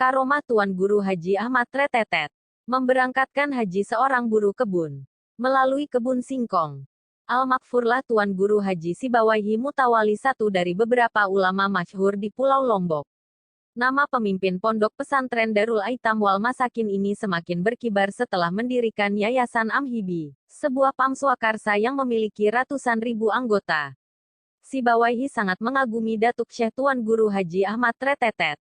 Karomah Tuan Guru Haji Ahmad Tretetet. Memberangkatkan haji seorang buruh kebun. Melalui kebun singkong. Al-Makfurlah Tuan Guru Haji Sibawaihi Mutawali, satu dari beberapa ulama masyhur di Pulau Lombok. Nama pemimpin pondok pesantren Darul Aitam wal Masakin ini semakin berkibar setelah mendirikan Yayasan Amhibi, sebuah pamswakarsa yang memiliki ratusan ribu anggota. Sibawaihi sangat mengagumi Datuk Syekh Tuan Guru Haji Ahmad Tretetet.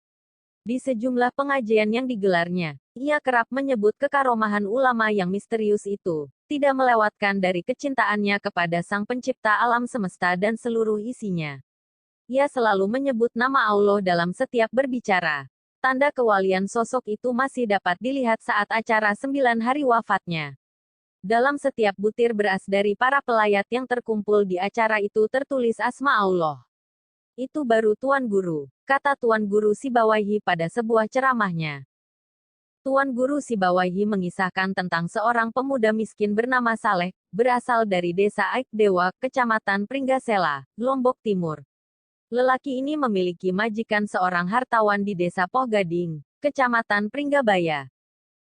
Di sejumlah pengajian yang digelarnya, ia kerap menyebut kekaromahan ulama yang misterius itu, tidak melewatkan dari kecintaannya kepada Sang Pencipta alam semesta dan seluruh isinya. Ia selalu menyebut nama Allah dalam setiap berbicara. Tanda kewalian sosok itu masih dapat dilihat saat acara 9 hari wafatnya. Dalam setiap butir beras dari para pelayat yang terkumpul di acara itu tertulis asma Allah. Itu baru Tuan Guru, kata Tuan Guru Sibawaihi pada sebuah ceramahnya. Tuan Guru Sibawaihi mengisahkan tentang seorang pemuda miskin bernama Saleh, berasal dari desa Aikdewa, Kecamatan Pringgasela, Lombok Timur. Lelaki ini memiliki majikan seorang hartawan di desa Pohgading, Kecamatan Pringgabaya.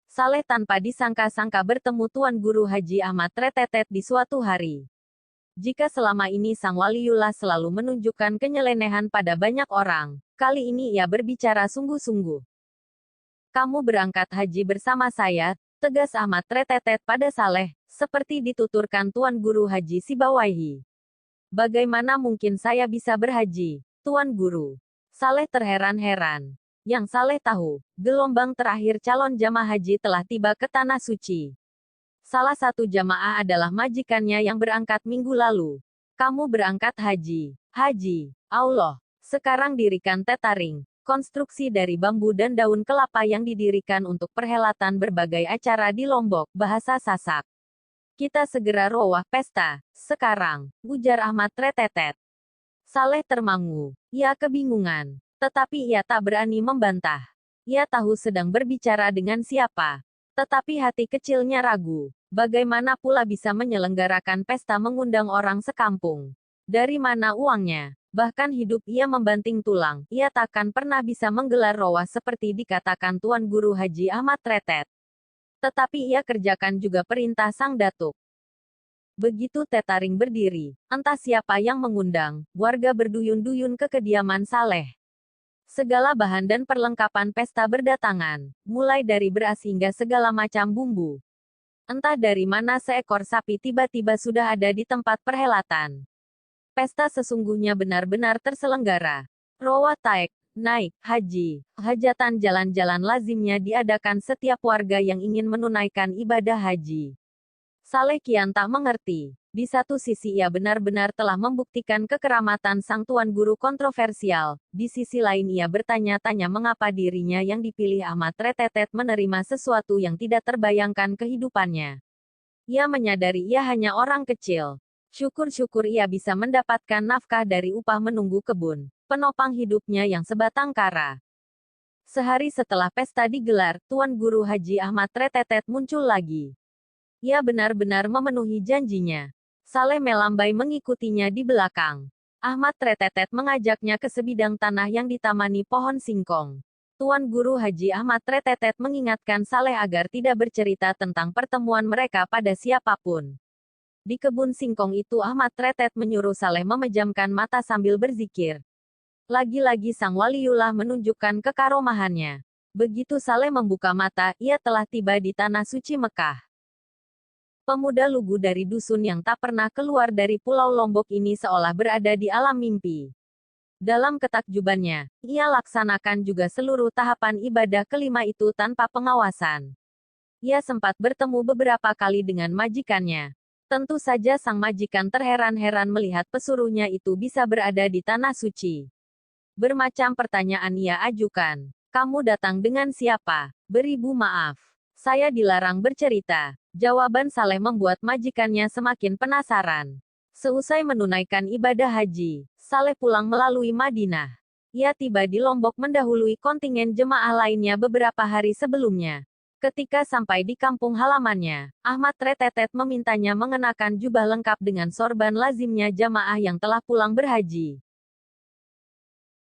Saleh tanpa disangka-sangka bertemu Tuan Guru Haji Ahmad Tretetet di suatu hari. Jika selama ini Sang Waliullah selalu menunjukkan kenyelenehan pada banyak orang, kali ini ia berbicara sungguh-sungguh. Kamu berangkat haji bersama saya, tegas Ahmad Tretetet pada Saleh, seperti dituturkan Tuan Guru Haji Sibawaihi. Bagaimana mungkin saya bisa berhaji, Tuan Guru? Saleh terheran-heran. Yang Saleh tahu, gelombang terakhir calon jamaah haji telah tiba ke Tanah Suci. Salah satu jamaah adalah majikannya yang berangkat minggu lalu. Kamu berangkat haji. Haji. Allah. Sekarang dirikan tetaring, konstruksi dari bambu dan daun kelapa yang didirikan untuk perhelatan berbagai acara di Lombok, bahasa Sasak. Kita segera rowah pesta, sekarang, ujar Ahmad Tretetet. Saleh termangu. Ia kebingungan. Tetapi ia tak berani membantah. Ia tahu sedang berbicara dengan siapa. Tetapi hati kecilnya ragu. Bagaimana pula bisa menyelenggarakan pesta mengundang orang sekampung? Dari mana uangnya? Bahkan hidup ia membanting tulang. Ia takkan pernah bisa menggelar rowah seperti dikatakan Tuan Guru Haji Ahmad Tretet. Tetapi ia kerjakan juga perintah Sang Datuk. Begitu tetaring berdiri, entah siapa yang mengundang, warga berduyun-duyun ke kediaman Saleh. Segala bahan dan perlengkapan pesta berdatangan, mulai dari beras hingga segala macam bumbu. Entah dari mana seekor sapi tiba-tiba sudah ada di tempat perhelatan. Pesta sesungguhnya benar-benar terselenggara. Rowah taek, naik, haji, hajatan jalan-jalan lazimnya diadakan setiap warga yang ingin menunaikan ibadah haji. Saleh kian tak mengerti. Di satu sisi ia benar-benar telah membuktikan kekeramatan sang Tuan Guru kontroversial, di sisi lain ia bertanya-tanya mengapa dirinya yang dipilih Ahmad Tretetet menerima sesuatu yang tidak terbayangkan kehidupannya. Ia menyadari ia hanya orang kecil. Syukur-syukur ia bisa mendapatkan nafkah dari upah menunggu kebun, penopang hidupnya yang sebatang kara. Sehari setelah pesta digelar, Tuan Guru Haji Ahmad Tretetet muncul lagi. Ia benar-benar memenuhi janjinya. Saleh melambai mengikutinya di belakang. Ahmad Tretetet mengajaknya ke sebidang tanah yang ditamani pohon singkong. Tuan Guru Haji Ahmad Tretetet mengingatkan Saleh agar tidak bercerita tentang pertemuan mereka pada siapapun. Di kebun singkong itu Ahmad Tretetet menyuruh Saleh memejamkan mata sambil berzikir. Lagi-lagi Sang Waliullah menunjukkan kekaromahannya. Begitu Saleh membuka mata, ia telah tiba di Tanah Suci Mekah. Pemuda lugu dari dusun yang tak pernah keluar dari Pulau Lombok ini seolah berada di alam mimpi. Dalam ketakjubannya, ia laksanakan juga seluruh tahapan ibadah kelima itu tanpa pengawasan. Ia sempat bertemu beberapa kali dengan majikannya. Tentu saja sang majikan terheran-heran melihat pesuruhnya itu bisa berada di Tanah Suci. Bermacam pertanyaan ia ajukan. Kamu datang dengan siapa? Beribu maaf. Saya dilarang bercerita. Jawaban Saleh membuat majikannya semakin penasaran. Seusai menunaikan ibadah haji, Saleh pulang melalui Madinah. Ia tiba di Lombok mendahului kontingen jemaah lainnya beberapa hari sebelumnya. Ketika sampai di kampung halamannya, Ahmad Tretetet memintanya mengenakan jubah lengkap dengan sorban lazimnya jamaah yang telah pulang berhaji.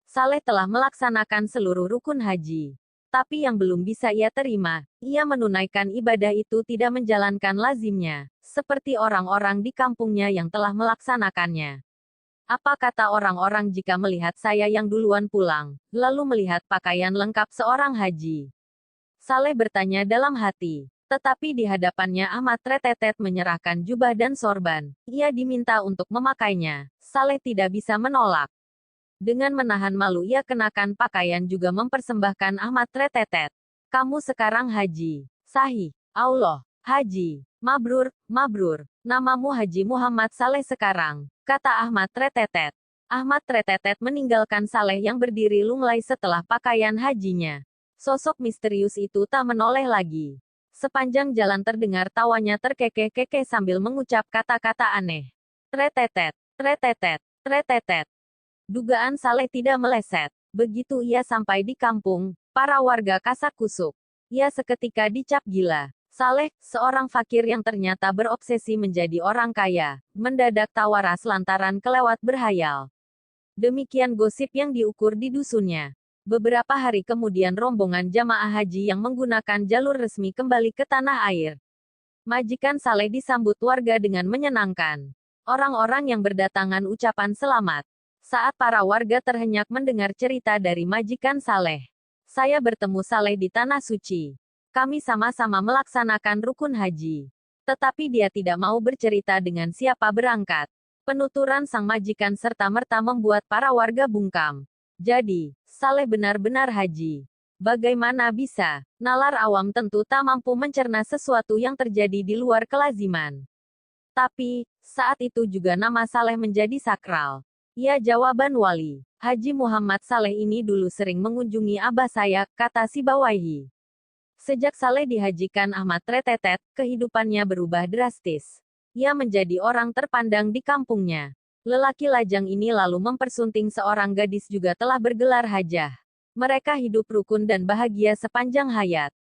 Saleh telah melaksanakan seluruh rukun haji. Tapi yang belum bisa ia terima, ia menunaikan ibadah itu tidak menjalankan lazimnya, seperti orang-orang di kampungnya yang telah melaksanakannya. Apa kata orang-orang jika melihat saya yang duluan pulang, lalu melihat pakaian lengkap seorang haji? Saleh bertanya dalam hati. Tetapi di hadapannya Ahmad Tretetet menyerahkan jubah dan sorban. Ia diminta untuk memakainya. Saleh tidak bisa menolak. Dengan menahan malu ia kenakan pakaian juga mempersembahkan Ahmad Tretetet. Kamu sekarang haji. Sahih. Allah. Haji. Mabrur, mabrur. Namamu Haji Muhammad Saleh sekarang, kata Ahmad Tretetet. Ahmad Tretetet meninggalkan Saleh yang berdiri lunglai setelah pakaian hajinya. Sosok misterius itu tak menoleh lagi. Sepanjang jalan terdengar tawanya terkekeh-kekeh sambil mengucap kata-kata aneh. Tretetet, tretetet, tretetet. Dugaan Saleh tidak meleset. Begitu ia sampai di kampung, para warga kasak kusuk. Ia seketika dicap gila. Saleh, seorang fakir yang ternyata berobsesi menjadi orang kaya, mendadak tawaras lantaran kelewat berhayal. Demikian gosip yang diukur di dusunnya. Beberapa hari kemudian rombongan jamaah haji yang menggunakan jalur resmi kembali ke tanah air. Majikan Saleh disambut warga dengan menyenangkan. Orang-orang yang berdatangan ucapan selamat. Saat para warga terhenyak mendengar cerita dari majikan Saleh. Saya bertemu Saleh di Tanah Suci. Kami sama-sama melaksanakan rukun haji. Tetapi dia tidak mau bercerita dengan siapa berangkat. Penuturan sang majikan serta-merta membuat para warga bungkam. Jadi, Saleh benar-benar haji. Bagaimana bisa? Nalar awam tentu tak mampu mencerna sesuatu yang terjadi di luar kelaziman. Tapi, saat itu juga nama Saleh menjadi sakral. Ya jawaban wali. Haji Muhammad Saleh ini dulu sering mengunjungi abah saya, kata si Bawaihi. Sejak Saleh dihajikan Ahmad Tretetet, kehidupannya berubah drastis. Ia menjadi orang terpandang di kampungnya. Lelaki lajang ini lalu mempersunting seorang gadis juga telah bergelar hajah. Mereka hidup rukun dan bahagia sepanjang hayat.